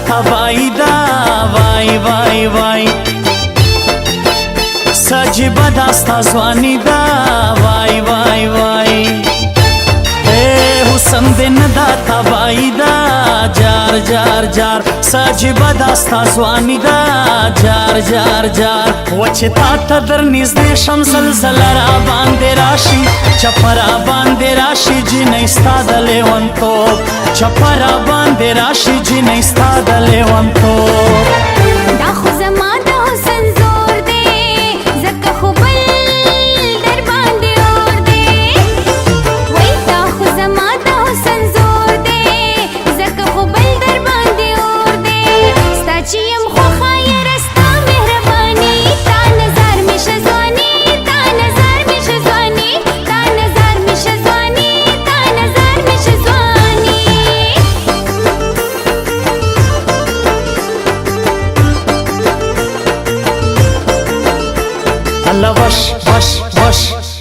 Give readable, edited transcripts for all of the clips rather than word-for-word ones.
تباہی دا وای وای وای سجبه داستا ځواني دا وای وای وای حسن دې نه دا تباہی دا جار جار جار سجبه داستا ځواني دا جار جار جار وچې تا ته در نږدې شم زلزله را باندې راشي چپه را باندې راشي جینۍ ستا د لیونتوب چپه را باندې راشي جینۍ ستا د لیونتوب دا خو زما د حسن زور دی ځکه خو بل در باندې اور دی وای دا خو زما د حسن زور دی ځکه خو بل در باندې اور دی ستا چې یم خوښه یاره ستا مهرباني تا نظر مې شه ځواني تا نظر مې شه ځواني تا نظر مې شه ځواني تا نظر مې شه ځواني الله وش وش وش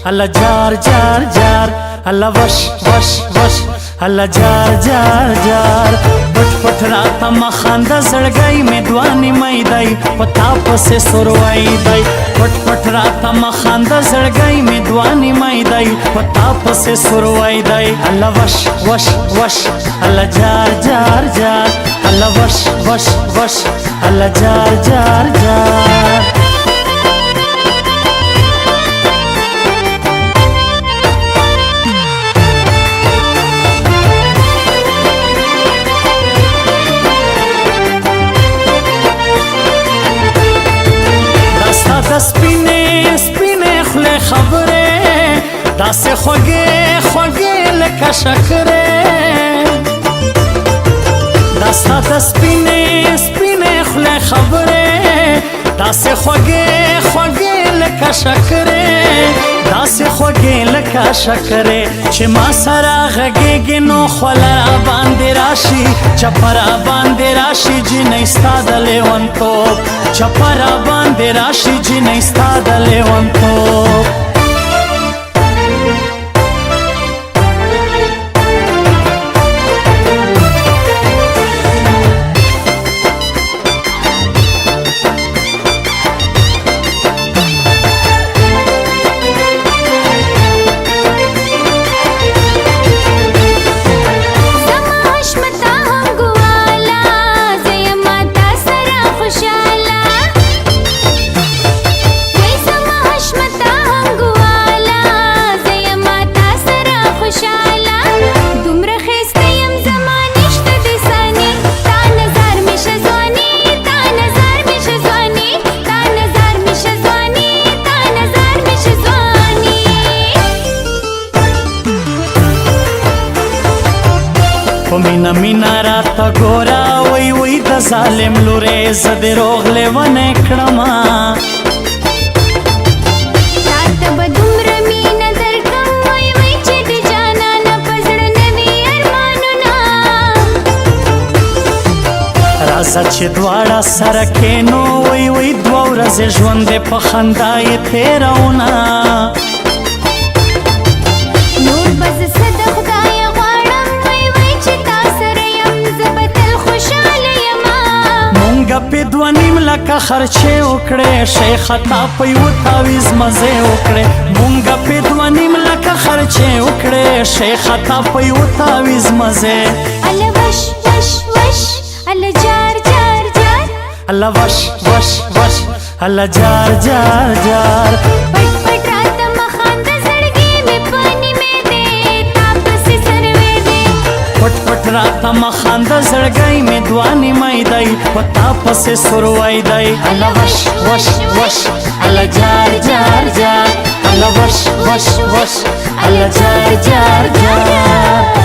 الله جار جار جار الله وش وش وش الله جار جار جار پټ پټ راته مخانده زړګی مې دوانې مې دی پتا پسې سروای دی پټ پټ راته مخانده زړګی مې دوانې مې دی پتا پسې سروای دی الله وش وش وش الله جار جار جار الله وش وش وش الله جار جار جار سپینې سپینې خولې خبرې داسې خوږې خوږې لکه شکرې دا ستا د سپینې سپینې خولې خبرې داسې خوږې خوږې لکه شکرې داسې خوږې لکه شکرې چې ما سره غږېږي نو خوله را باندې راشي چپه را باندې راشي جینۍ ستا د لیونتوب چپه را باندې راشي جینۍ ستا د لیونتوب مینا مینا راته ګوره وای وای د ظالم لورې زه دې روغ لیونی کړمه تاته به دومره مینه درکړم وای وای چې د جانانه په زړه نه وي ارمانونه راځه چې دواړه سره کښېنو وای وای دوه ورځې ژوند دې په خندا یې تېروونه نور به زه څه د خدایه غواړم وای وای چې تا سره یم زه به تل خوشحاله یمه مونږه پې دوه نیم لکه خرچې وکړې شیخه تا په یوه تاویز مزې وکړې مونږه پې دوه نیم لکه خرچې وکړې شیخه تا په یوه تاویز مزې الله وش وش وش الله جار جار جار الله وش وش وش الله جار جار جار پټ پټ راته مخانده زړګی مې په نیمې دی تا پسې سروې دی پټ پټ راته مخانده زړګی مې دوانې مې دی په تا پسې سروی دی الله وش وش وش الله جار جار جار الله وش وش وش الله جار جار جار